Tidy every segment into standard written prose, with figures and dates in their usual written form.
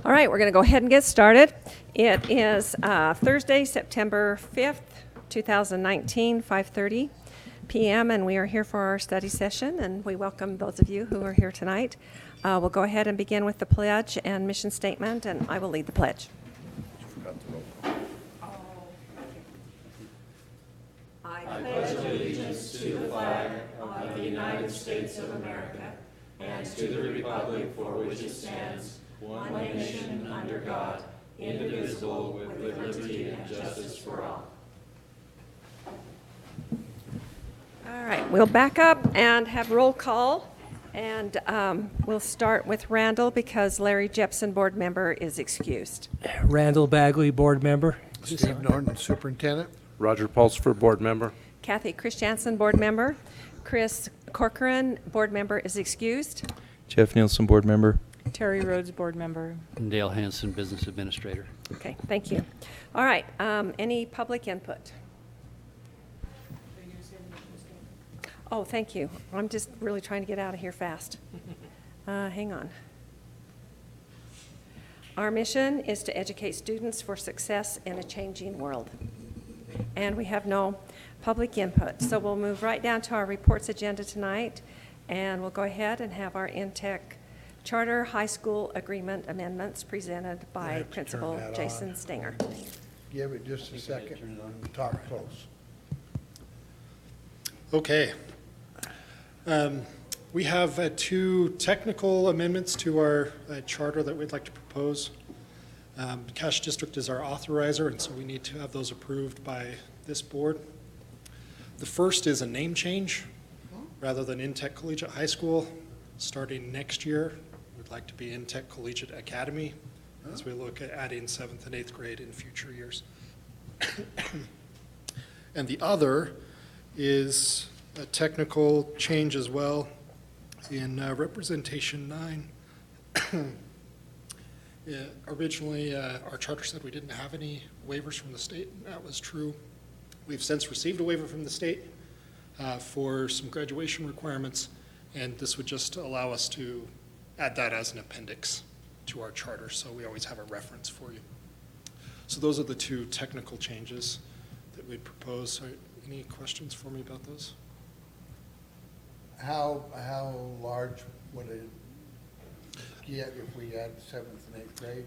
All right, we're going to go ahead and get started. It is Thursday, September 5th, 2019, 5:30 p.m., and we are here for our study session, and we welcome those of you who are here tonight. We'll go ahead and begin with the pledge and mission statement, and I will lead the pledge. I pledge allegiance to the flag of the United States of America and to the republic for which it stands, one nation under God, indivisible, with liberty and justice for all. All right, we'll back up and have roll call, and we'll start with Randall because Larry Jepson, board member, is excused. Randall Bagley, board member. Steve Norton, superintendent. Roger Pulsford, board member. Kathy Christiansen, board member. Chris Corcoran, board member, is excused. Jeff Nielsen, board member. Terry Rhodes, board member. And Dale Hanson, business administrator. Okay, thank you. All right, any public input? Oh, thank you. I'm just really trying to get out of here fast. Hang on. Our mission is to educate students for success in a changing world. And we have no public input. So we'll move right down to our reports agenda tonight, and we'll go ahead and have our InTech Charter High School Agreement amendments presented by Principal Jason Stenger. Give it just a second. Talk close. Okay. We have two technical amendments to our charter that we'd like to propose. Cache District is our authorizer, and so we need to have those approved by this board. The first is a name change. Rather than InTech Collegiate High School, starting next year, we'd like to be InTech Collegiate Academy as we look at adding 7th and 8th grade in future years. And the other is a technical change as well in Representation 9. Originally, our charter said we didn't have any waivers from the state, and that was true. We've since received a waiver from the state for some graduation requirements, and this would just allow us to add that as an appendix to our charter, so we always have a reference for you. So those are the two technical changes that we'd propose. Any questions for me about those? How large would it get if we add 7th and 8th grade?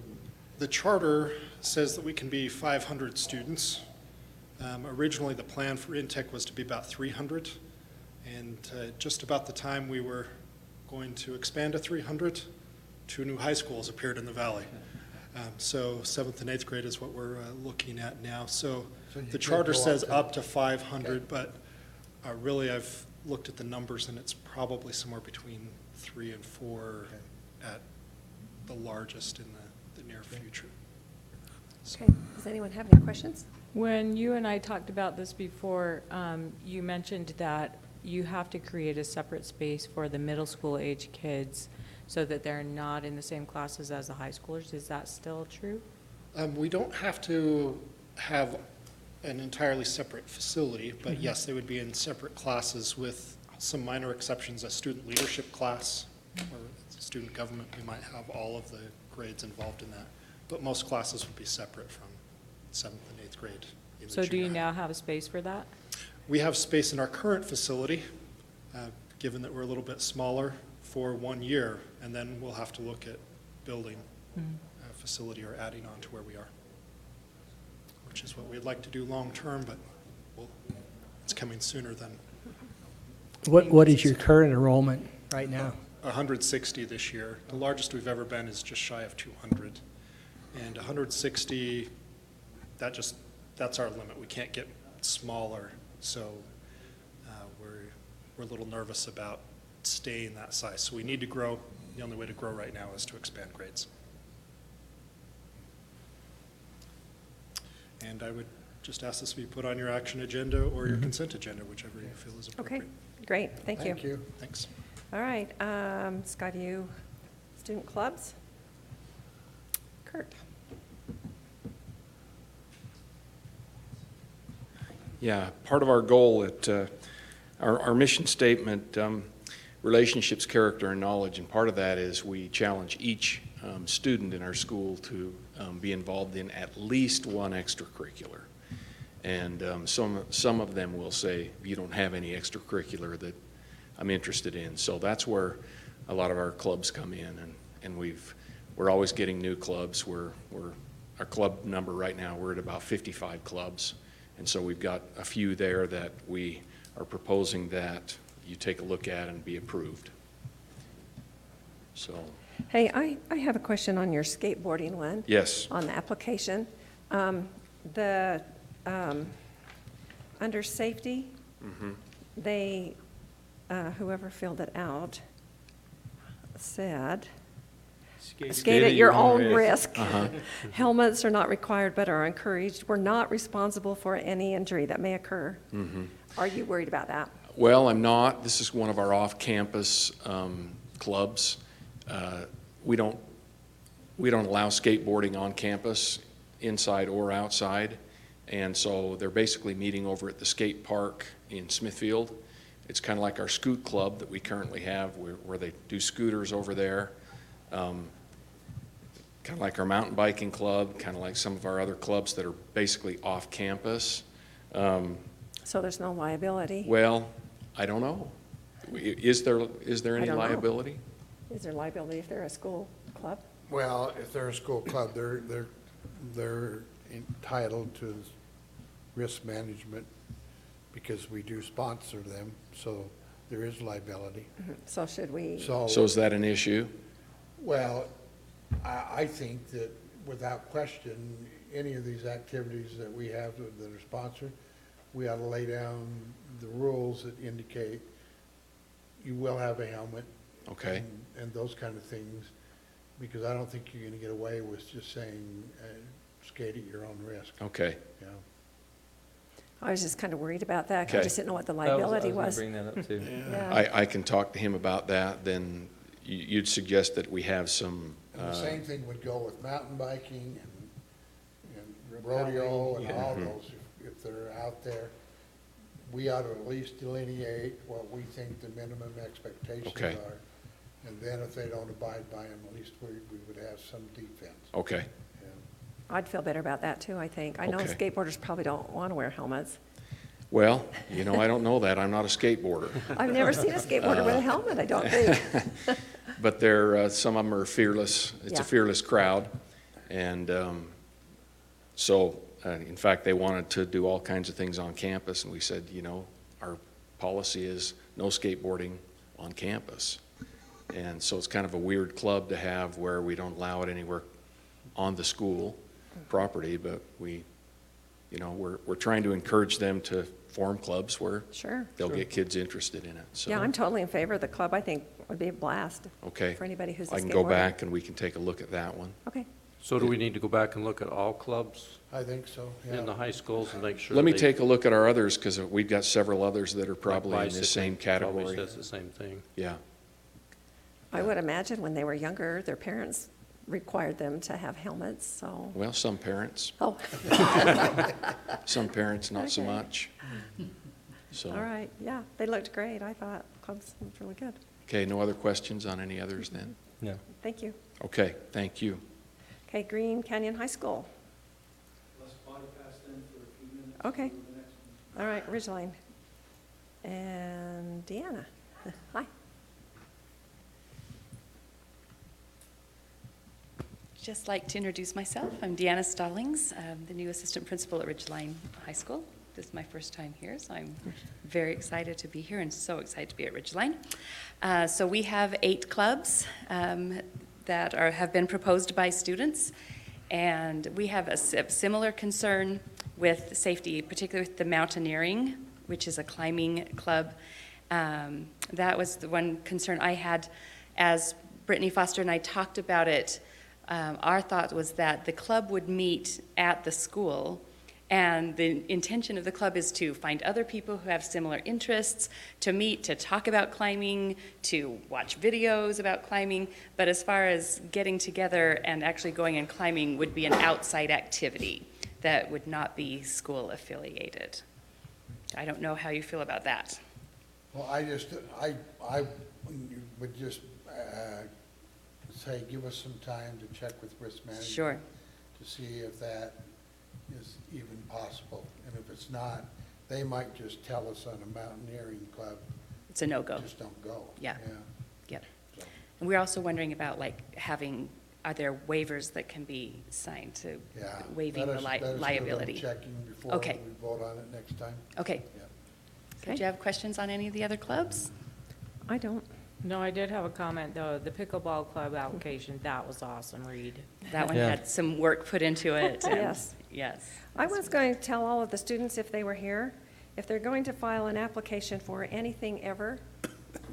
The charter says that we can be 500 students. Originally, the plan for InTech was to be about 300, and just about the time we were going to expand to 300, two new high schools appeared in the valley. So 7th and 8th grade is what we're looking at now. So the charter says up to 500, but really I've looked at the numbers, and it's probably somewhere between 3 and 4 at the largest in the near future. So. Okay, does anyone have any questions? When you and I talked about this before, you mentioned that you have to create a separate space for the middle school age kids so that they're not in the same classes as the high schoolers. Is that still true? We don't have to have an entirely separate facility, but yes, they would be in separate classes with some minor exceptions. A student leadership class or student government, we might have all of the grades involved in that. But most classes would be separate from 7th and 8th grade. So do you now have a space for that? We have space in our current facility, given that we're a little bit smaller, for 1 year, and then we'll have to look at building a facility or adding on to where we are, which is what we'd like to do long term, but it's coming sooner than. What is your current enrollment right now? 160 this year. The largest we've ever been is just shy of 200. And 160, that's our limit. We can't get smaller, so we're a little nervous about staying that size. So we need to grow. The only way to grow right now is to expand grades. And I would just ask this to be put on your action agenda or your consent agenda, whichever you feel is appropriate. Okay, great, thank you. Thank you. Thanks. All right, Skyview Student Clubs. Kurt. Yeah, part of our goal at our mission statement, relationships, character, and knowledge, and part of that is we challenge each student in our school to be involved in at least one extracurricular. And some of them will say, you don't have any extracurricular that I'm interested in. So that's where a lot of our clubs come in, and we're always getting new clubs. Our club number right now, we're at about 55 clubs. And so we've got a few there that we are proposing that you take a look at and be approved. So, Hey, I have a question on your skateboarding one. yes. On the application. Under safety, they, whoever filled it out said, skate at your own risk. Helmets are not required but are encouraged. We're not responsible for any injury that may occur. Are you worried about that? Well, I'm not. This is one of our off-campus clubs. We don't allow skateboarding on campus, inside or outside. And so they're basically meeting over at the skate park in Smithfield. It's kind of like our scoot club that we currently have where they do scooters over there. Kind of like our mountain biking club, kind of like some of our other clubs that are basically off campus. So there's no liability? Well, I don't know. Is there any don't know. liability? Is there liability if they're a school club? Well, if they're a school club, they're entitled to risk management because we do sponsor them, so there is liability. So should we? So is that an issue? Well, I think that without question, any of these activities that we have that are sponsored, we ought to lay down the rules that indicate you will have a helmet. Okay. And those kind of things, because I don't think you're going to get away with just saying, skate at your own risk. Okay. Yeah. I was just kind of worried about that. 'Cause I Okay. just didn't know what the I liability was gonna was. bring that up too. Yeah. I can talk to him about that. Then you'd suggest that we have some. And the same thing would go with mountain biking and rodeo and all those, if they're out there. We ought to at least delineate what we think the minimum expectations Okay. are. And then if they don't abide by them, at least we would have some defense. Okay. Yeah. I'd feel better about that too, I think. I know Okay. skateboarders probably don't want to wear helmets. Well, I don't know that. I'm not a skateboarder. I've never seen a skateboarder with a helmet, I don't think. But some of them are fearless. It's Yeah. a fearless crowd. And in fact, they wanted to do all kinds of things on campus. And we said, our policy is no skateboarding on campus. And so it's kind of a weird club to have where we don't allow it anywhere on the school property. But we're trying to encourage them to form clubs where Sure. they'll get kids interested in it. So, Yeah, I'm totally in favor of the club. I think it would be a blast okay. for anybody who's a skateboarder. I can go back and we can take a look at that one. Okay. So do we need to go back and look at all clubs I think so, yeah. in the high schools and make sure? Let me they- take a look at our others, because we've got several others that are probably in the bicycle same Probably category. says the same thing. Yeah, I would imagine when they were younger, their parents required them to have helmets, so. well, some parents, Oh, some parents not so Okay. much. So, all right. Yeah, they looked great. I thought clubs looked really good. okay, no other questions on any others then? No. Thank you. Okay, thank you. Okay, Green Canyon High School. Okay. All right, Ridgeline. And Deanna. Hi. Just like to introduce myself. I'm Deanna Stallings, the new assistant principal at Ridgeline High School. This is my first time here, so I'm very excited to be here and so excited to be at Ridgeline. So we have 8 clubs that have been proposed by students, and we have a similar concern with safety, particularly with the mountaineering, which is a climbing club. That was the one concern I had as Brittany Foster and I talked about it. Our thought was that the club would meet at the school, and the intention of the club is to find other people who have similar interests, to meet, to talk about climbing, to watch videos about climbing, but as far as getting together and actually going and climbing would be an outside activity that would not be school affiliated. I don't know how you feel about that. Well, I would just say, give us some time to check with risk management. Sure. To see if that is even possible. And if it's not, they might just tell us on a mountaineering club, It's a no-go. just don't go. Yeah. Yep. So, And we're also wondering about like are there waivers that can be signed to yeah. waiving the Let us do a little liability? checking before Okay. we vote on it next time. Okay. Yeah. So do you have questions on any of the other clubs? I don't. No, I did have a comment, though. The pickleball club application, that was awesome, Reed. That one Yeah. had some work put into it. and- Yes. Yes. I was going to tell all of the students if they were here, if they're going to file an application for anything ever,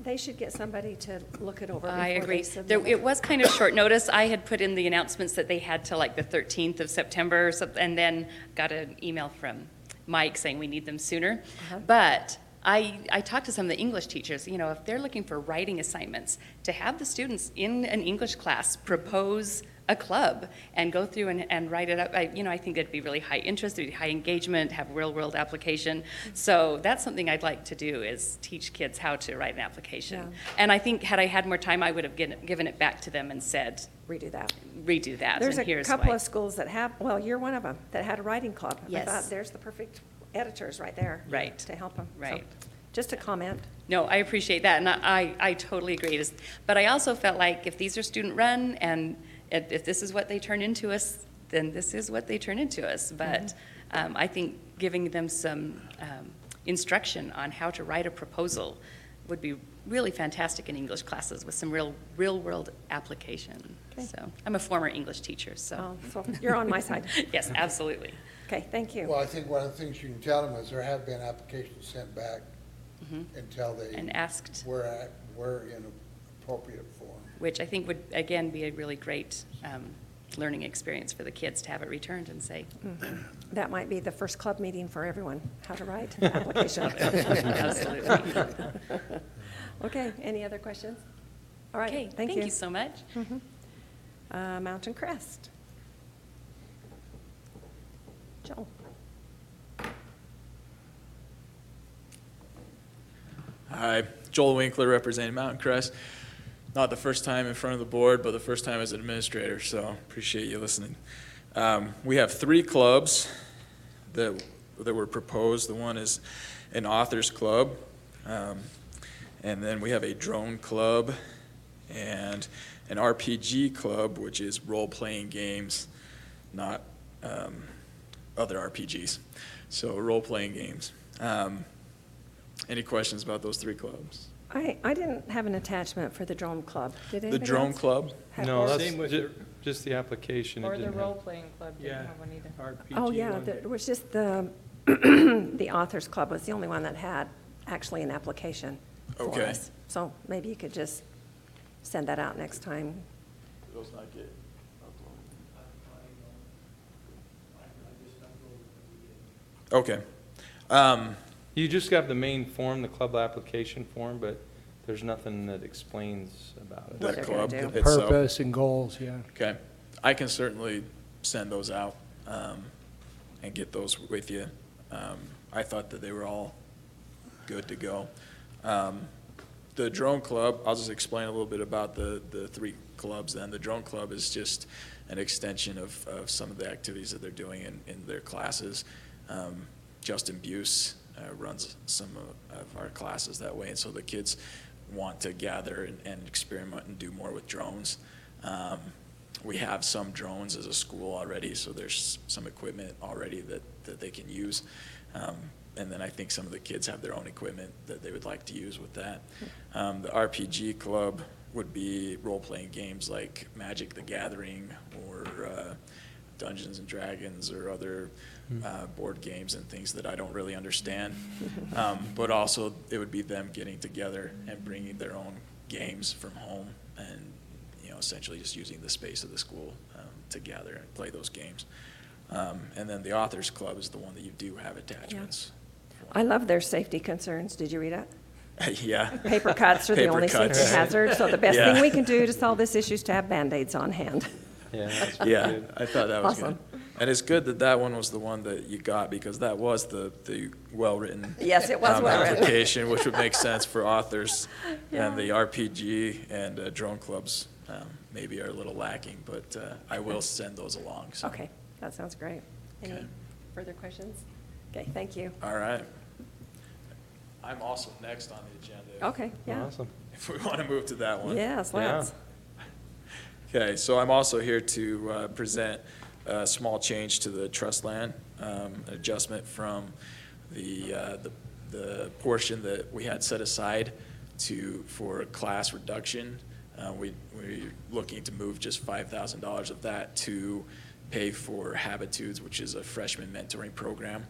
they should get somebody to look it over before I they agree. submit. It was kind of short notice. I had put in the announcements that they had till like the 13th of September, and then got an email from Mike saying we need them sooner. But I talked to some of the English teachers, you know, if they're looking for writing assignments, to have the students in an English class propose a club and go through and write it up, I think it'd be really high interest, it'd be high engagement, have real-world application. So that's something I'd like to do, is teach kids how to write an application. Yeah. And I think had I had more time, I would have given it back to them and said, Redo that. redo that, There's and a here's couple why. of schools that have, well, you're one of them, that had a writing club. I Yes. thought, there's the perfect editors right there. Right. To help them. Right. Just a comment. No, I appreciate that, and I totally agree. But I also felt like if these are student-run, and if this is what they turn into us, then this is what they turn into us. But I think giving them some instruction on how to write a proposal would be really fantastic in English classes with some real-world application. Okay. So I'm a former English teacher, so. So you're on my side. Yes, absolutely. Okay, thank you. Well, I think one of the things you can tell them is there have been applications sent back until they And asked. were in appropriate form. Which I think would, again, be a really great learning experience for the kids to have it returned and say, That might be the first club meeting for everyone, how to write an application. absolutely. Okay, any other questions? All right, Okay, thank you. so much. Mountain Crest. Joel. Hi, Joel Winkler representing Mountain Crest. Not the first time in front of the board, but the first time as an administrator, so appreciate you listening. We have 3 clubs that were proposed. The one is an authors club, and then we have a drone club and an RPG club, which is role-playing games, not other RPGs. So role-playing games. Any questions about those 3 clubs? I didn't have an attachment for the drone club. Did The anybody drone else? club, No, Or- that's Same with just the application. It Or the didn't have- role-playing club didn't Yeah. have one either. RPG Oh, yeah, one. there was just the, the Authors Club was the only one that had actually an application for Okay. us. So maybe you could just send that out next time. Those not get okay. You just got the main form, the club application form, but there's nothing that explains about it. What The they're gonna club do. itself. Purpose and goals, yeah. Okay, I can certainly send those out and get those with you. I thought that they were all good to go. The drone club, I'll just explain a little bit about the 3 clubs then. The drone club is just an extension of some of the activities that they're doing in their classes. Justin Buse runs some of our classes that way, and so the kids want to gather and experiment and do more with drones. We have some drones as a school already, so there's some equipment already that they can use. And then I think some of the kids have their own equipment that they would like to use with that. The RPG club would be role-playing games like Magic the Gathering or Dungeons and Dragons or other board games and things that I don't really understand. But also, it would be them getting together and bringing their own games from home and, essentially just using the space of the school to gather and play those games. And then the Authors Club is the one that you do have attachments. I love their safety concerns. Did you read it? Yeah. Paper cuts are the Paper only safety cuts. hazard, so the best Yeah. thing we can do to solve this issue is to have Band-Aids on hand. Yeah, that's Yeah, good. I thought that was Awesome. good. And it's good that that one was the one that you got, because that was the well-written Yes, it was well-written. application, which would make sense for authors. Yeah. And the RPG and drone clubs maybe are a little lacking, but I will send those along. So. Okay, that sounds great. Any Okay. further questions? Okay, thank you. All right. I'm also next on the agenda. Okay, yeah. Awesome. If we want to move to that one. Yes, Yeah. let's. Okay, so I'm also here to present a small change to the trust land, adjustment from the portion that we had set aside for class reduction. We're looking to move just $5,000 of that to pay for Habitudes, which is a freshman mentoring program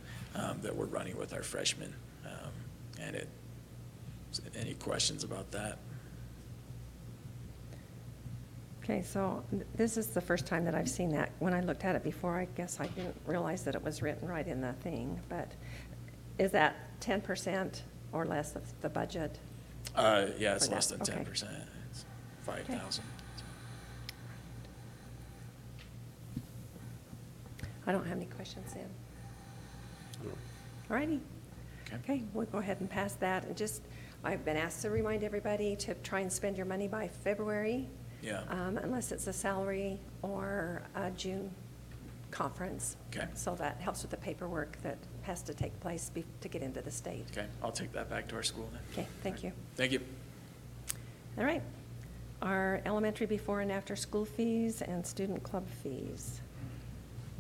that we're running with our freshmen. Any questions about that? Okay, so this is the first time that I've seen that. When I looked at it before, I guess I didn't realize that it was written right in the thing. But is that 10% or less of the budget? Yeah, it's For that, less than okay. 10%. It's 5,000. I don't have any questions then. All righty. Okay, we'll go ahead and pass that. And just, I've been asked to remind everybody to try and spend your money by February. Yeah. Unless it's a salary or a June conference. Okay. So that helps with the paperwork that has to take place to get into the state. Okay, I'll take that back to our school then. Okay, thank you. Thank you. All right. Our elementary before and after school fees and student club fees.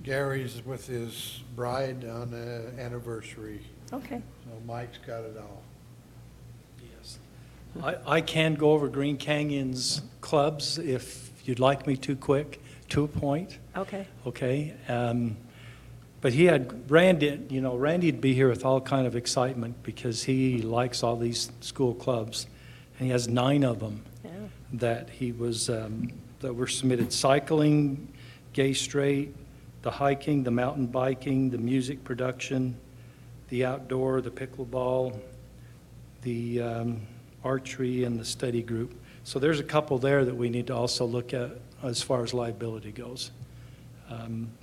Gary's with his bride on an anniversary, Okay. so Mike's got it all. Yes. I can go over Green Canyon's clubs if you'd like me to quick, to a point. Okay. Okay, but he had, Randy'd be here with all kind of excitement because he likes all these school clubs. And he has 9 of them Yeah. that he was, that were submitted: cycling, gay straight, the hiking, the mountain biking, the music production, the outdoor, the pickleball, the archery, and the study group. So there's a couple there that we need to also look at as far as liability goes.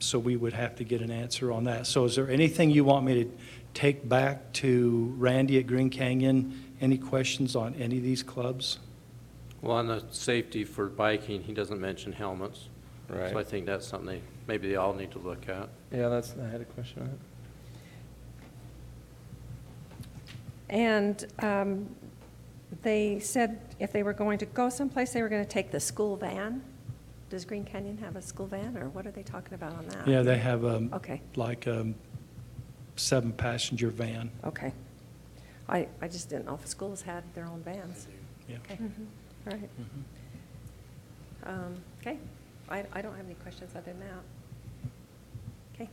So we would have to get an answer on that. So is there anything you want me to take back to Randy at Green Canyon? Any questions on any of these clubs? Well, on the safety for biking, he doesn't mention helmets. Right. So I think that's something maybe they all need to look at. Yeah, I had a question on it. And they said if they were going to go someplace, they were going to take the school van. Does Green Canyon have a school van, or what are they talking about on that? Yeah, they have Okay, like a 7-passenger van. okay. I just didn't know if schools had their own vans. Yeah. Okay, all right. Okay, I don't have any questions other than that. Okay.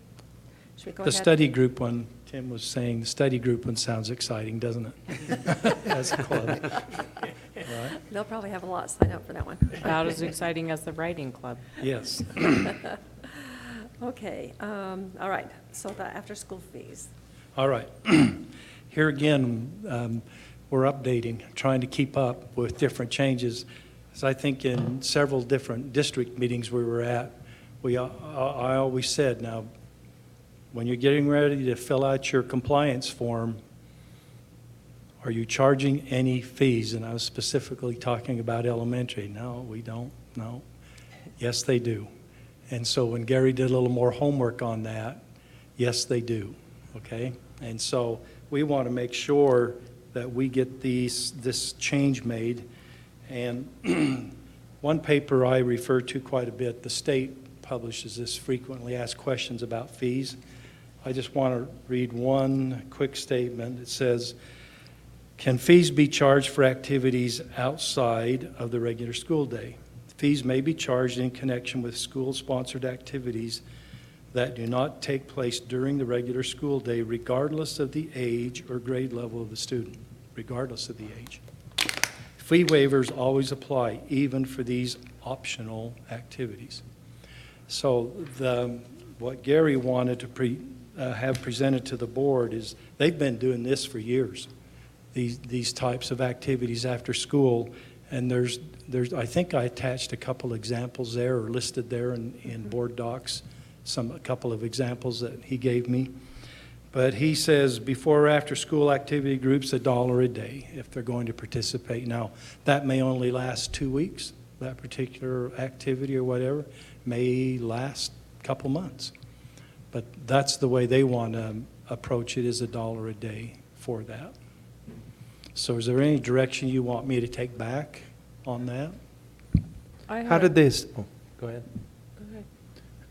Should we go The ahead? study group one, Tim was saying, the study group one sounds exciting, doesn't it? As a club. Right? They'll probably have a lot sign up for that one. About as exciting as the writing club. Yes. Okay, all right, so the after-school fees. All right. Here again, we're updating, trying to keep up with different changes. So I think in several different district meetings we were at, I always said, now, when you're getting ready to fill out your compliance form, are you charging any fees? And I was specifically talking about elementary. No, we don't. No. Yes, they do. And so when Gary did a little more homework on that, yes, they do. Okay? And so we want to make sure that we get this change made. And one paper I refer to quite a bit, the state publishes this frequently asked questions about fees. I just want to read one quick statement. It says, can fees be charged for activities outside of the regular school day? Fees may be charged in connection with school-sponsored activities that do not take place during the regular school day, regardless of the age or grade level of the student, regardless of the age. Fee waivers always apply, even for these optional activities. So what Gary wanted to have presented to the board is they've been doing this for years, these types of activities after school. And there's I think I attached a couple examples there or listed there in board docs a couple of examples that he gave me. But he says before or after school activity groups, $1 a day if they're going to participate. Now, that may only last 2 weeks, that particular activity or whatever, may last a couple months. But that's the way they want to approach it, is $1 a day for that. So is there any direction you want me to take back on that? How did they, go ahead. Go ahead.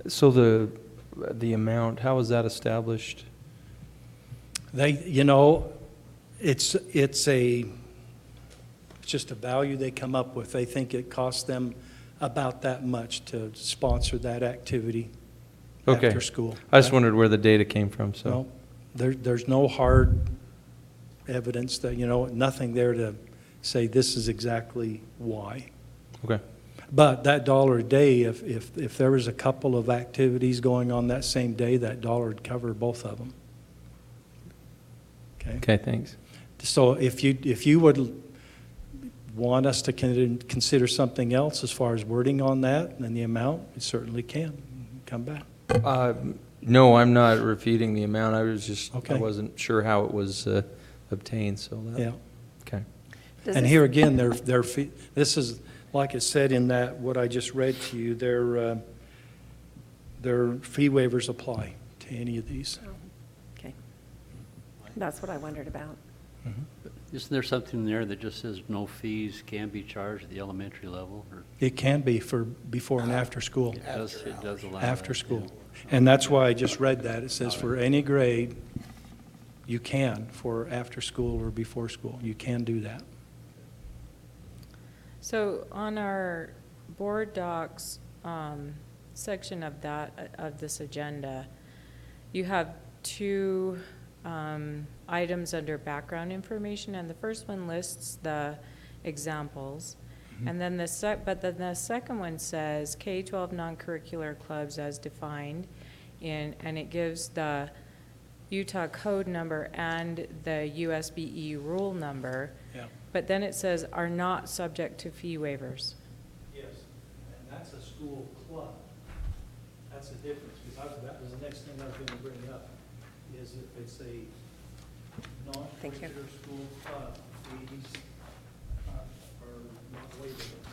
So the amount, how is that established? They, it's just a value they come up with. They think it costs them about that much to sponsor that activity Okay. after school. I just wondered where the data came from, so. No, there's no hard evidence that, nothing there to say this is exactly why. Okay. But that $1 a day, if there was a couple of activities going on that same day, that $1 would cover both of them. Okay? Okay, thanks. So if you would want us to consider something else as far as wording on that and the amount, we certainly can. Come back. No, I'm not repeating the amount. I was just, I Okay. wasn't sure how it was obtained, so that. Yeah. Okay. Does And this- here again, this is, like it said in that, what I just read to you, their fee waivers apply to any of these. Oh, okay. That's what I wondered about. Isn't there something there that just says no fees can be charged at the elementary level? Or It can be for before and after school. it does allow After that, school. yeah. And that's why I just read that. It says for any grade, you can, for after school or before school. You can do that. So on our board docs section of this agenda, you have two items under background information, and the first one lists the examples. And then the second one says K-12 non-curricular clubs as defined and it gives the Utah code number and the USBE rule number. Yeah. But then it says are not subject to fee waivers. Yes, and that's a school club. That's the difference, because that was the next thing I was going to bring up, is if it's a Thank you. non-curricular school club, fees are not waivable.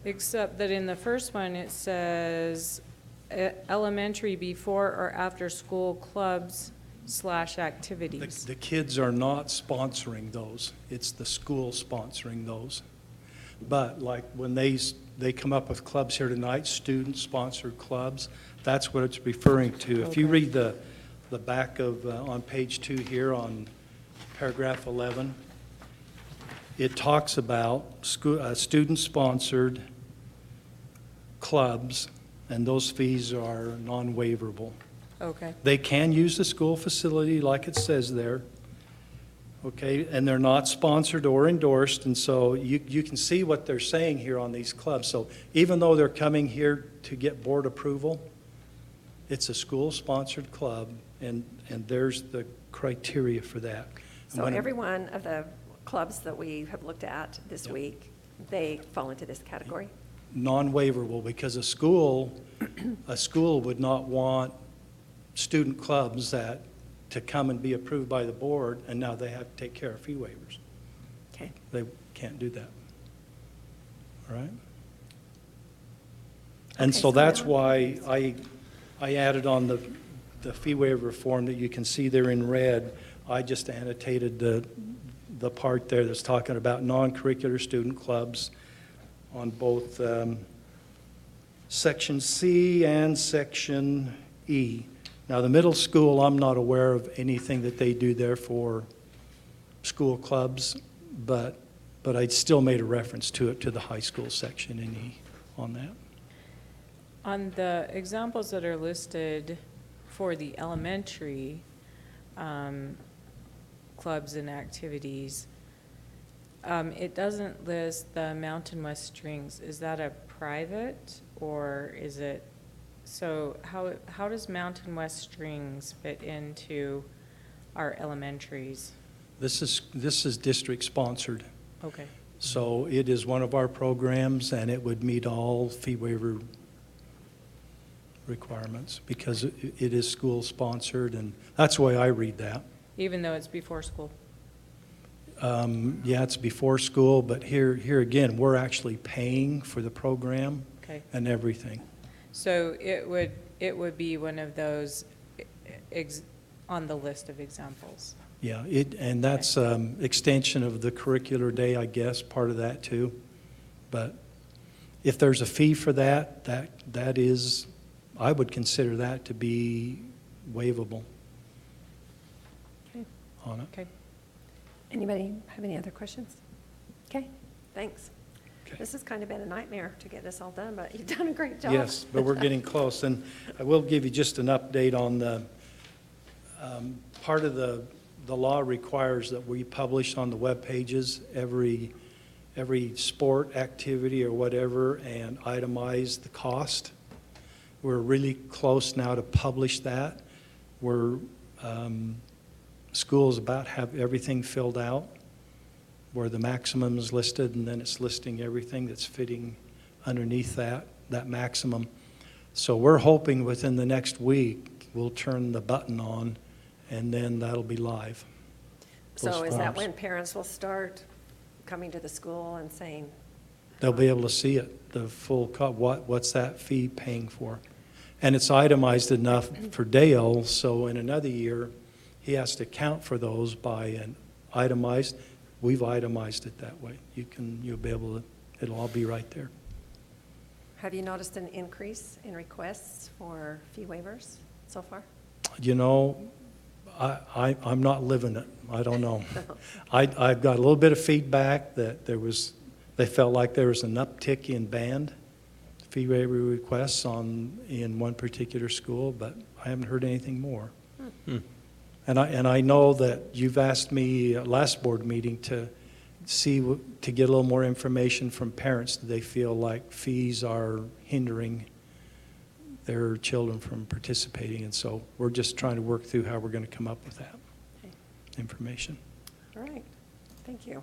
Except that in the first one, it says elementary before or after school clubs / activities. The kids are not sponsoring those. It's the school sponsoring those. But like when they come up with clubs here tonight, student-sponsored clubs, that's what it's referring to. If you Okay. read the back of, on page 2 here on paragraph 11, it talks about student-sponsored clubs, and those fees are non-waiverable. Okay. They can use the school facility like it says there, okay, and they're not sponsored or endorsed, and so you can see what they're saying here on these clubs. So even though they're coming here to get board approval, it's a school-sponsored club, and there's the criteria for that. And So when- every one of the clubs that we have looked at this Yep. week, they fall into this category? Non-waiverable, because a school would not want student clubs to come and be approved by the board, and now they have to take care of fee waivers. Okay. They can't do that. All right? And Okay, so so that's now- why I added on the fee waiver form that you can see there in red. I just annotated the part there that's talking about non-curricular student clubs on both Section C and Section E. Now, the middle school, I'm not aware of anything that they do there for school clubs, but I still made a reference to it, to the high school section in E on that. On the examples that are listed for the elementary clubs and activities, it doesn't list the Mountain West Strings. Is that a private, or is it, so how does Mountain West Strings fit into our elementaries? This is district-sponsored, Okay. so it is one of our programs, and it would meet all fee waiver requirements because it is school-sponsored, and that's the way I read that. Even though it's before school? Yeah, it's before school, but here again, we're actually paying for the program Okay. and everything. So it would be one of those on the list of examples. Yeah, and that's extension of the curricular day, I guess, part of that too. But if there's a fee for that is, I would consider that to be waivable Okay. on it. Okay. Anybody have any other questions? Okay, thanks. Okay. This has kind of been a nightmare to get this all done, but you've done a great job. Yes, but we're getting close. And I will give you just an update on the, part of the law requires that we publish on the web pages every sport activity or whatever and itemize the cost. We're really close now to publish that. Schools about have everything filled out where the maximum is listed, and then it's listing everything that's fitting underneath that maximum. So we're hoping within the next week, we'll turn the button on, and then that'll be live. So Those is that forms. when parents will start coming to the school and saying, They'll be able to see it, the full, what's that fee paying for? And it's itemized enough for Dale, so in another year, he has to account for those by an itemized, we've itemized it that way. You'll be able to, it'll all be right there. have you noticed an increase in requests for fee waivers so far? You know, I'm not living it. I don't know. I've got a little bit of feedback that they felt like there was an uptick in band fee waiver requests in one particular school, but I haven't heard anything more. And I know that you've asked me at last board meeting to get a little more information from parents. Do they feel like fees are hindering their children from participating? And so we're just trying to work through how we're going to come up with that Okay. information. All right, thank you.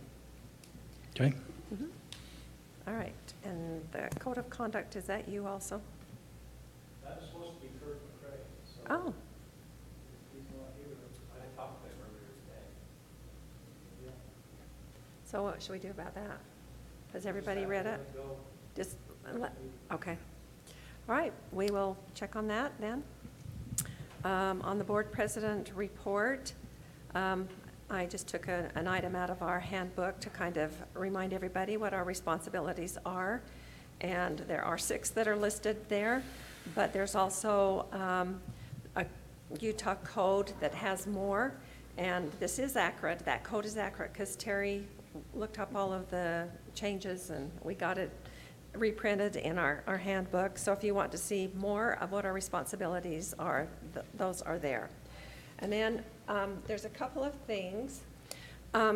Okay? All right, and the code of conduct, is that you also? That was supposed to be Kurt McCrae. Oh, He's not here. I talked to him earlier today. so what should we do about that? Has everybody read it? Just, okay. All right, we will check on that then. On the board president report, I just took an item out of our handbook to kind of remind everybody what our responsibilities are. And there are 6 that are listed there, but there's also a Utah code that has more. And this is accurate, that code is accurate because Terry looked up all of the changes and we got it reprinted in our handbook. So if you want to see more of what our responsibilities are, those are there. And then there's a couple of things. All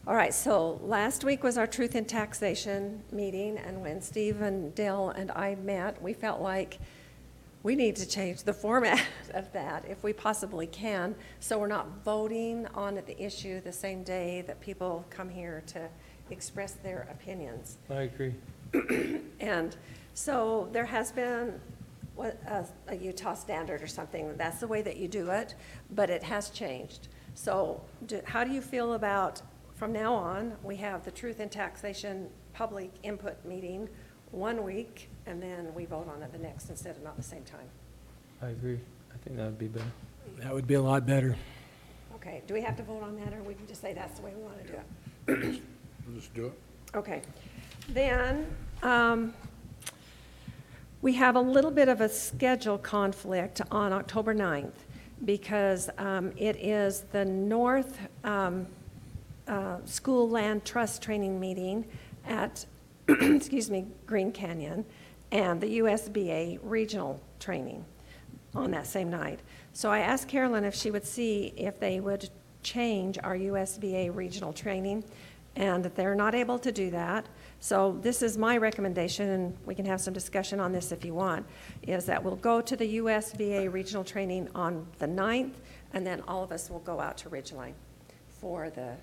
right, so last week was our Truth in Taxation meeting, and when Steve and Dale and I met, we felt like we need to change the format of that if we possibly can, so we're not voting on the issue the same day that people come here to express their opinions. I agree. And so there has been a Utah standard or something, that's the way that you do it, but it has changed. So how do you feel about, from now on, we have the Truth in Taxation public input meeting 1 week, and then we vote on it the next instead of not the same time? I agree. I think that would be better. That would be a lot better. Okay, do we have to vote on that, or we can just say that's the way we want to do it? Let's do it. Okay. Then, we have a little bit of a schedule conflict on October 9th because it is the North School Land Trust Training Meeting at, excuse me, Green Canyon, and the USBA Regional Training on that same night. So I asked Carolyn if she would see if they would change our USBA Regional Training, and they're not able to do that. So this is my recommendation, and we can have some discussion on this if you want, is that we'll go to the USBA Regional Training on the 9th, and then all of us will go out to Ridgeline for the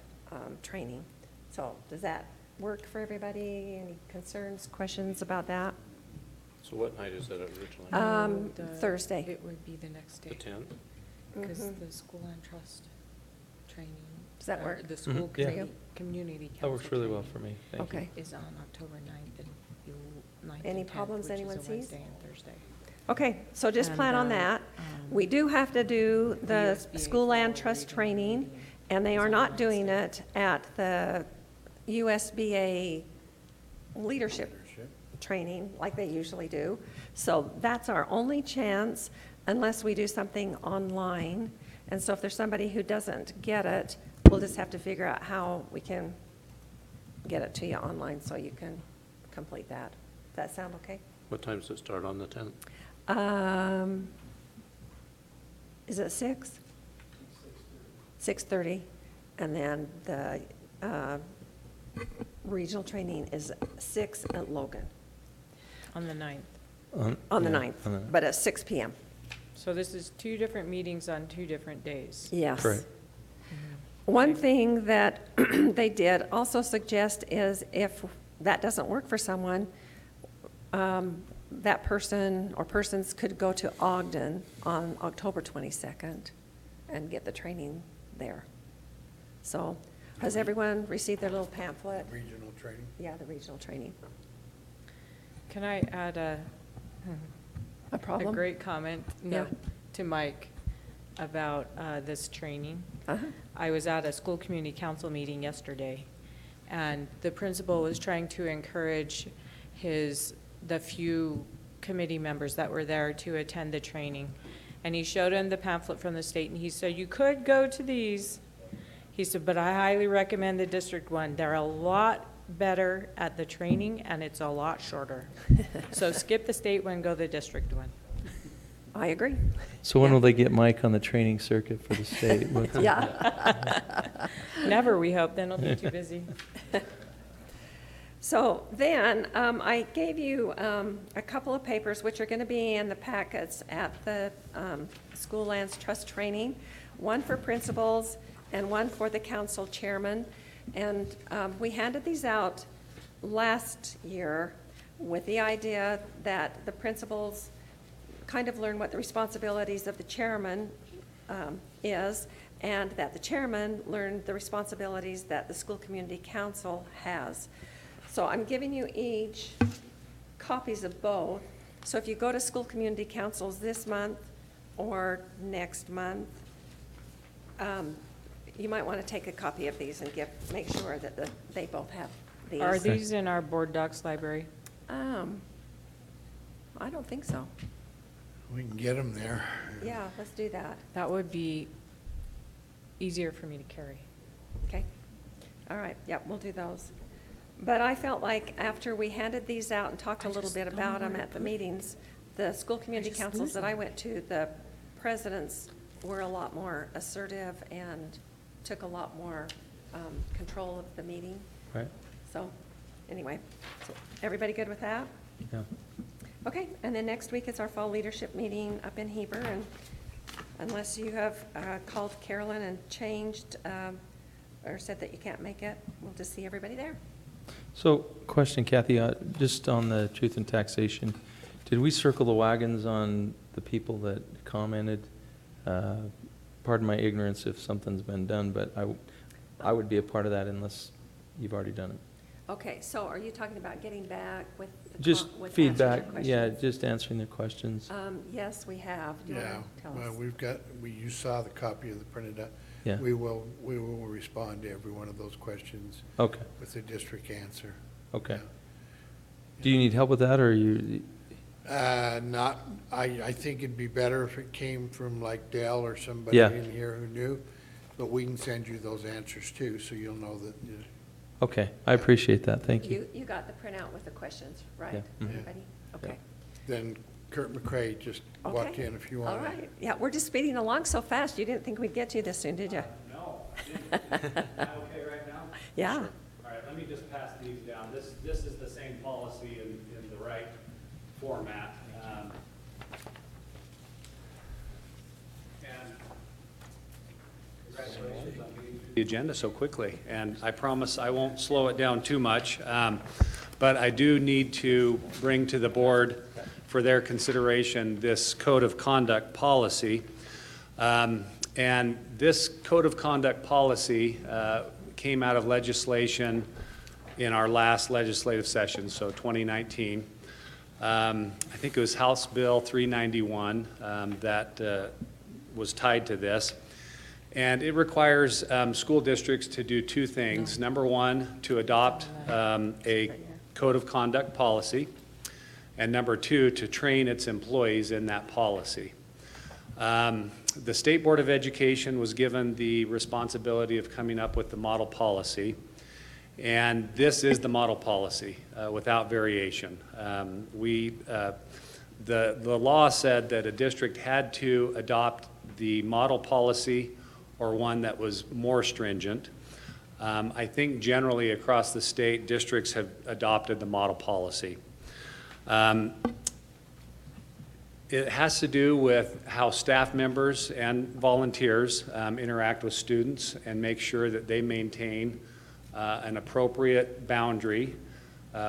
training. So does that work for everybody? Any concerns, questions about that? So what night is that originally? No, Thursday. It would be the next day. The 10th? Because Mhm. the school and trust training. Does that or work? The school Yeah. community council. That works really well training for me. Thank you. Okay. Is on October 9th and 9th Any and 10th, problems which is anyone a sees? Wednesday and Thursday. Okay, so just And, plan on that. We do have to do the USBA school land fall trust regional training, meeting and they is are on not doing Wednesday. it at the USBA leadership Leadership. training like they usually do. So that's our only chance unless we do something online. And so if there's somebody who doesn't get it, we'll just have to figure out how we can get it to you online so you can complete that. Does that sound okay? What time does it start on the 10th? Is it 6? 6:30. And then the regional training is 6 at Logan On the 9th. on the Yeah, 9th, on the- but at 6 PM. So this is 2 different meetings on 2 different days. Yes. Correct. One thing that they did also suggest is if that doesn't work for someone, that person or persons could go to Ogden on October 22nd and get the training there. So has everyone received their little pamphlet? Regional training. Yeah, the regional training. Can I add a problem? great comment Yeah. to Mike about this training? Uh-huh. I was at a school community council meeting yesterday, and the principal was trying to encourage the few committee members that were there to attend the training. And he showed him the pamphlet from the state, and he said, you could go to these. He said, but I highly recommend the district one. They're a lot better at the training, and it's a lot shorter. So skip the state one, go the district one. I agree. So when Yeah. will they get Mike on the training circuit for the state? What's- Yeah. Never, we hope, then he'll be too busy. So then, I gave you a couple of papers, which are going to be in the packets at the School Lands Trust Training, one for principals and one for the council chairman. And we handed these out last year with the idea that the principals kind of learn what the responsibilities of the chairman is, and that the chairman learn the responsibilities that the school community council has. So I'm giving you each copies of both. So if you go to school community councils this month or next month, you might want to take a copy of these and make sure that they both have these. Are these in our board docs library? I don't think so. We can get them there. Yeah, let's do that. That would be easier for me to carry. Okay. All right, yeah, we'll do those. But I felt like after we handed these out and talked a little bit about them at the meetings, the school community councils that I went to, the presidents were a lot more assertive and took a lot more control of the meeting. Right, So, anyway, so everybody good with that? yeah. Okay, and then next week is our fall leadership meeting up in Heber, and unless you have called Carolyn and changed or said that you can't make it, we'll just see everybody there. So, question, Kathy, just on the truth and taxation, did we circle the wagons on the people that commented? Pardon my ignorance if something's been done, but I would be a part of that unless you've already done it. Okay, so are you talking about getting back with the Just with answering their feedback, yeah, questions? just answering their questions. Yes, we have. Do you Yeah, want to tell well, us? you saw the copy of the printed out. Yeah. We will respond to every one of those questions Okay, with the district answer. okay. Yeah. Do you need help with that, or you, I think it'd be better if it came from like Dell or somebody Yeah. in here who knew, but we can send you those answers too, so you'll know that. okay, I appreciate that, thank you. You got the printout with the questions, right? Yeah, mhm. Everybody? Okay. Then Kurt McCray just walk Okay. in if you want. All right. Yeah, we're just speeding along so fast, you didn't think we'd get to you this soon, did you? No, I didn't. Am I okay right now? Yeah. All right, let me just pass these down. This is the same policy in the right format. And congratulations on getting through the agenda so quickly. And I promise I won't slow it down too much. But I do need to bring to the board for their consideration this code of conduct policy. And this code of conduct policy came out of legislation in our last legislative session, so 2019. I think it was House Bill 391 that was tied to this. And it requires school districts to do two things. Number one, to adopt a code of conduct policy. And number two, to train its employees in that policy. The State Board of Education was given the responsibility of coming up with the model policy. And this is the model policy without variation. The law said that a district had to adopt the model policy or one that was more stringent. I think generally across the state, districts have adopted the model policy. It has to do with how staff members and volunteers interact with students and make sure that they maintain an appropriate boundary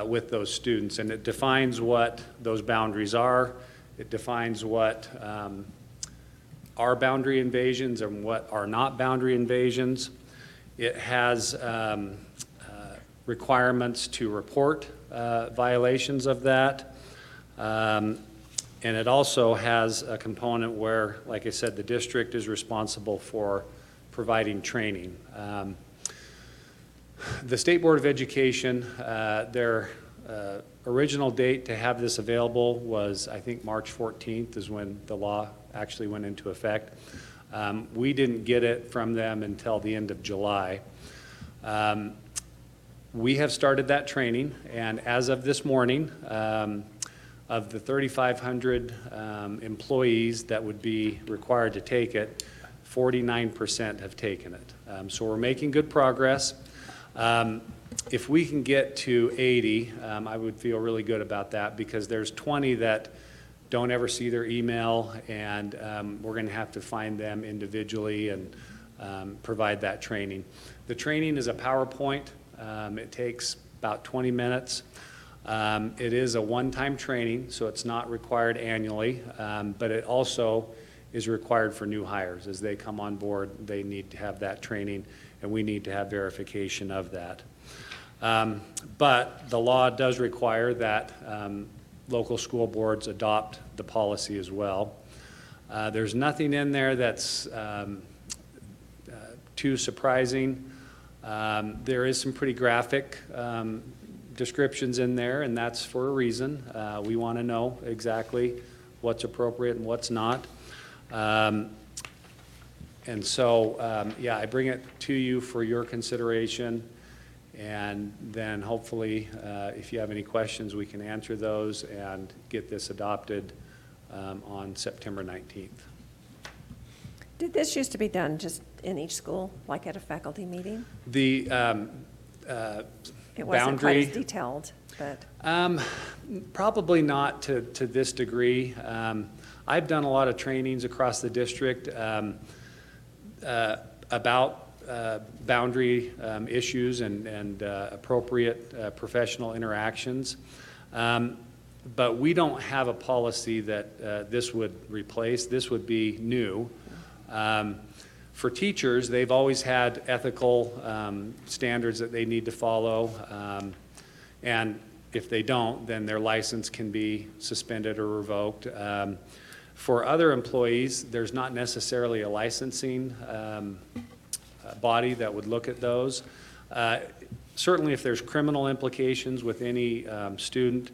with those students. And it defines what those boundaries are. It defines what are boundary invasions and what are not boundary invasions. It has requirements to report violations of that. And it also has a component where, like I said, the district is responsible for providing training. The State Board of Education, their original date to have this available was, I think, March 14th is when the law actually went into effect. We didn't get it from them until the end of July. We have started that training, and as of this morning, of the 3,500 employees that would be required to take it, 49% have taken it. So we're making good progress. If we can get to 80, I would feel really good about that, because there's 20 that don't ever see their email, and we're going to have to find them individually and provide that training. The training is a PowerPoint. It takes about 20 minutes. It is a one-time training, so it's not required annually, but it also is required for new hires. As they come on board, they need to have that training, and we need to have verification of that. But the law does require that local school boards adopt the policy as well. There's nothing in there that's too surprising. There is some pretty graphic descriptions in there, and that's for a reason. We want to know exactly what's appropriate and what's not. And so, yeah, I bring it to you for your consideration, and then hopefully, if you have any questions, we can answer those and get this adopted on September 19th. Did this used to be done just in each school, like at a faculty meeting? The It wasn't quite boundary, as detailed, but probably not to this degree. I've done a lot of trainings across the district about boundary issues and appropriate professional interactions. But we don't have a policy that this would replace. This would be new. For teachers, they've always had ethical standards that they need to follow. And if they don't, then their license can be suspended or revoked. For other employees, there's not necessarily a licensing body that would look at those. Certainly if there's criminal implications with any student,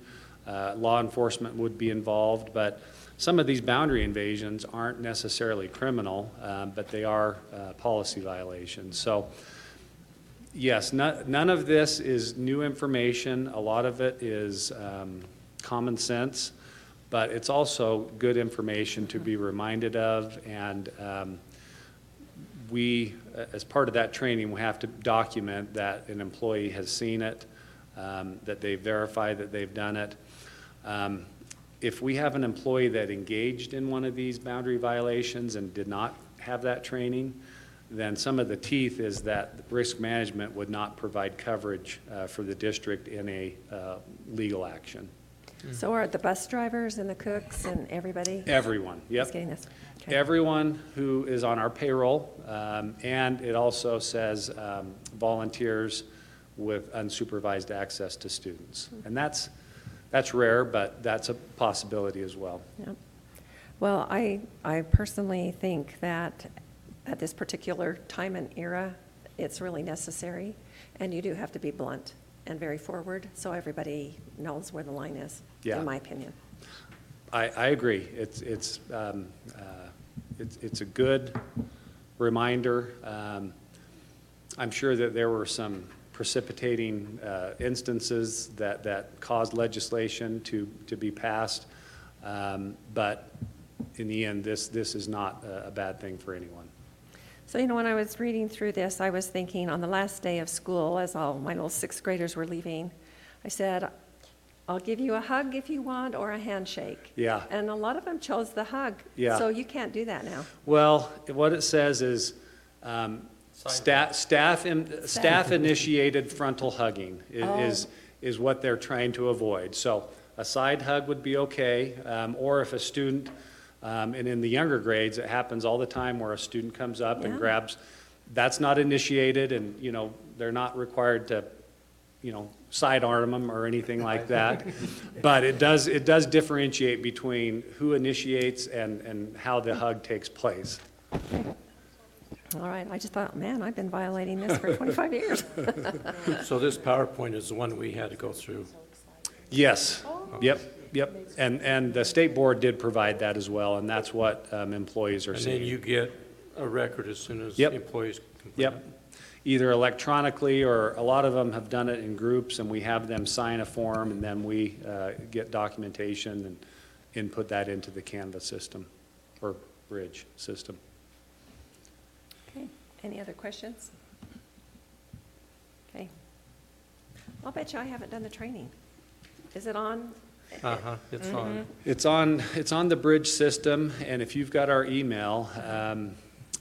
law enforcement would be involved, but some of these boundary invasions aren't necessarily criminal, but they are policy violations. So yes, none of this is new information. A lot of it is common sense, but it's also good information to be reminded of, and we, as part of that training, we have to document that an employee has seen it, that they verify that they've done it. If we have an employee that engaged in one of these boundary violations and did not have that training, then some of the teeth is that risk management would not provide coverage for the district in a legal action. So are the bus drivers and the cooks and everybody Everyone, is yep. getting this? Okay. Everyone who is on our payroll, and it also says volunteers with unsupervised access to students. And that's rare, but that's a possibility as well. Yep. Well, I personally think that at this particular time and era, it's really necessary, and you do have to be blunt and very forward, so everybody knows where the line is, Yeah. in my opinion. I agree. It's a good reminder. I'm sure that there were some precipitating instances that caused legislation to be passed, but in the end, this is not a bad thing for anyone. So, you know, when I was reading through this, I was thinking on the last day of school, as all my little sixth graders were leaving, I said, I'll give you a hug if you want, or a handshake. Yeah. And a lot of them chose the hug. Yeah. So you can't do that now. Well, what it says is staff initiated frontal hugging is what they're trying to avoid. So a side hug would be okay, or if a student, and in the younger grades, it happens all the time where a student comes up and Yeah. grabs, that's not initiated, and, you know, they're not required to, you know, sidearm them or anything like that. But it does differentiate between who initiates and how the hug takes place. All right, I just thought, man, I've been violating this for 25 years. So this PowerPoint is the one we had to go through. Yes, yep. And the state board did provide that as well, and that's what employees are And seeing. then you get a record as soon as Yep. the employees complete it. Yep, either electronically, or a lot of them have done it in groups, and we have them sign a form, and then we get documentation and input that into the Canvas system, or Bridge system. Okay, any other questions? Okay. I'll bet you I haven't done the training. Is it on? It's on. It's on the Bridge system, and if you've got our email,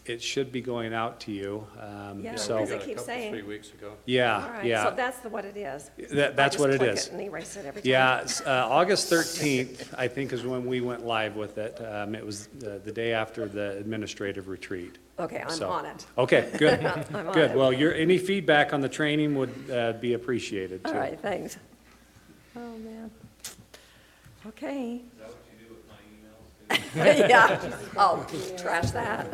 it should be going out to you. Yeah, So, because We it got a keeps couple, saying. 3 weeks ago. yeah, All right, yeah. so that's what it is. That's what it I is. just click it and erase it every time. Yeah, August 13th, I think, is when we went live with it. It was the day after the administrative retreat. Okay, I'm So- on it. Okay, good, I'm on good. it. Well, any feedback on the training would be appreciated, too. All right, thanks. Oh, man. Okay. Is that what you do with my emails? Yeah. Oh, trash that.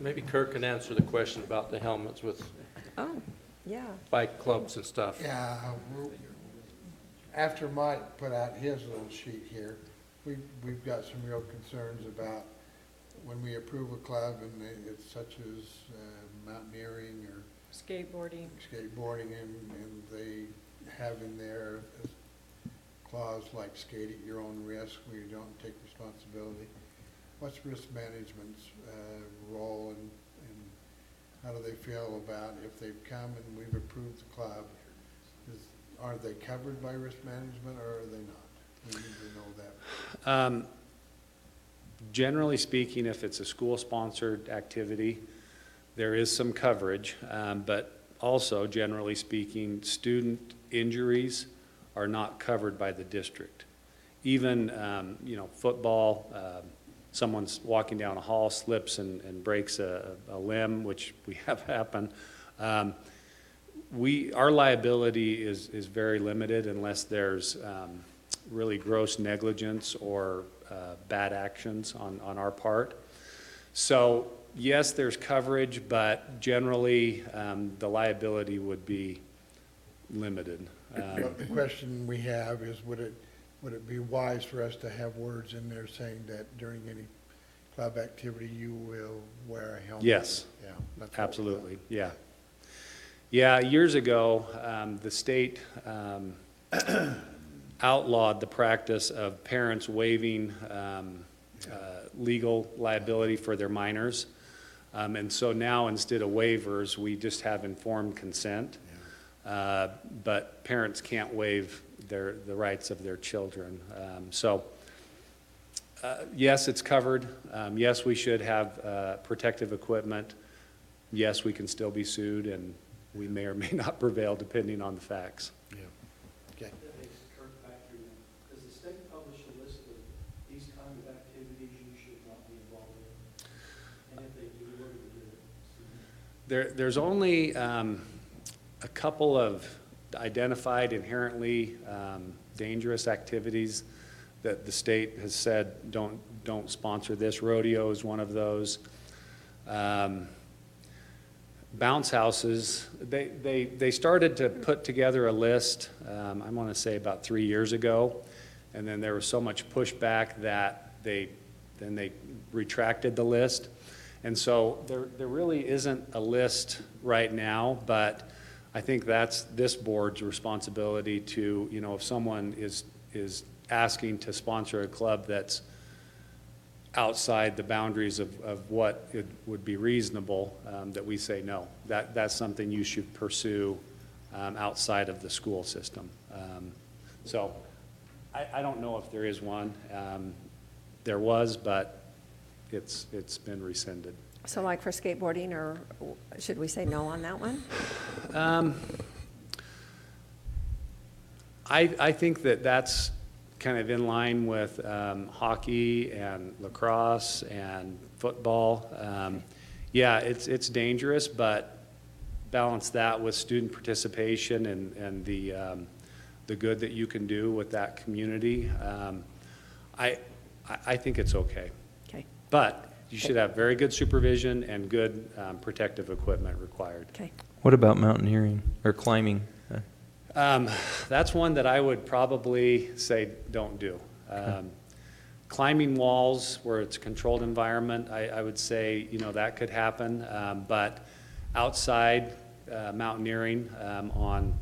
Maybe Kirk can answer the question about the helmets with Oh, yeah. bike clubs and stuff. Yeah, after Mike put out his little sheet here, we've got some real concerns about when we approve a club, and it's such as mountaineering or Skateboarding. skateboarding, and they have in there a clause like skate at your own risk, where you don't take responsibility. What's risk management's role, and how do they feel about if they've come and we've approved the club? Are they covered by risk management, or are they not? We need to know that. Generally speaking, if it's a school-sponsored activity, there is some coverage, but also, generally speaking, student injuries are not covered by the district. Even, football, someone's walking down a hall, slips and breaks a limb, which we have happen. Our liability is very limited unless there's really gross negligence or bad actions on our part. So, yes, there's coverage, but generally, the liability would be limited. But the question we have is, would it be wise for us to have words in there saying that during any club activity, you will wear a helmet? Yes. Yeah. that's what we Absolutely, yeah. Yeah, years ago, the state outlawed the practice of parents waiving legal liability for their minors. And so now, instead of waivers, we just have informed consent. But parents can't waive the rights of their children. Yes, it's covered. Yes, we should have protective equipment. Yes, we can still be sued, and we may or may not prevail depending on the facts. Yeah. Okay. Does the state publish a list of these kind of activities you should not be involved in? And if they do, what do we do? There's only a couple of identified inherently dangerous activities that the state has said don't sponsor this. Rodeo is one of those. Bounce houses, they started to put together a list, I want to say about 3 years ago, and then there was so much pushback that they retracted the list. And so there really isn't a list right now, but I think that's this board's responsibility to, you know, if someone is asking to sponsor a club that's outside the boundaries of what it would be reasonable, that we say no. That's something you should pursue outside of the school system. So I don't know if there is one. There was, but it's been rescinded. So like for skateboarding, or should we say no on that one? I think that's kind of in line with hockey and lacrosse and football. Yeah, it's dangerous, but balance that with student participation and the good that you can do with that community. I think it's okay. Okay. But you should have very good supervision and good protective equipment required. Okay. What about mountaineering or climbing? That's one that I would probably say don't do. Climbing walls where it's a controlled environment, I would say, you know, that could happen. But outside mountaineering on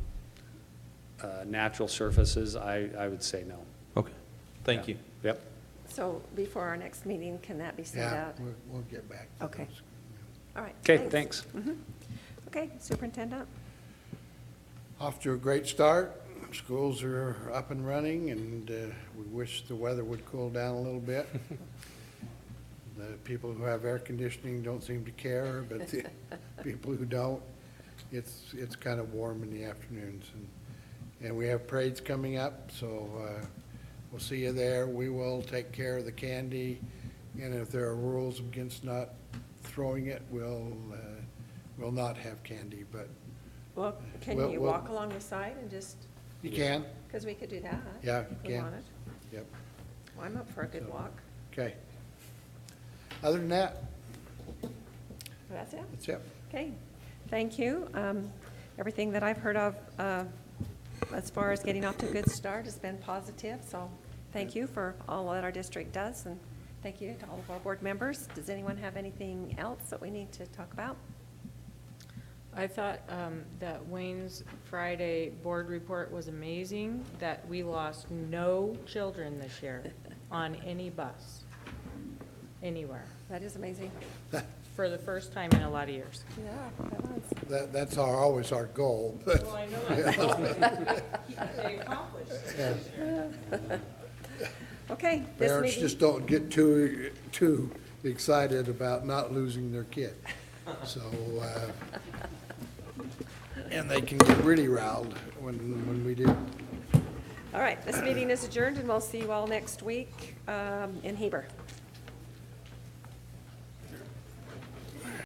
natural surfaces, I would say no. Okay, thank you. Yep. So before our next meeting, can that be sent Yeah, out? we'll get back to Okay. those. All right. Okay, thanks. Okay, Superintendent? Off to a great start. Schools are up and running, and we wish the weather would cool down a little bit. The people who have air conditioning don't seem to care, but the people who don't, it's kind of warm in the afternoons. And we have parades coming up, so we'll see you there. We will take care of the candy, and if there are rules against not throwing it, we'll not have candy, but Well, can Well, you well- walk along the side and just, you can. because we could do that. Yeah, if you we can. wanted. Yep. Well, I'm up for a good walk. Okay. Other than that, That's it? that's it. Okay, thank you. Everything that I've heard of as far as getting off to a good start has been positive, so thank you for all that our district does, and thank you to all of our board members. Does anyone have anything else that we need to talk about? I thought that Wayne's Friday board report was amazing, that we lost no children this year on any bus, anywhere, That is amazing. for the first time in a lot of years. Yeah, that was. That's always our goal. but- Well, I know they accomplished it. Okay, this Parents meeting. just don't get too excited about not losing their kid. So, and they can get really riled when we do. All right, this meeting is adjourned, and we'll see you all next week in Heber.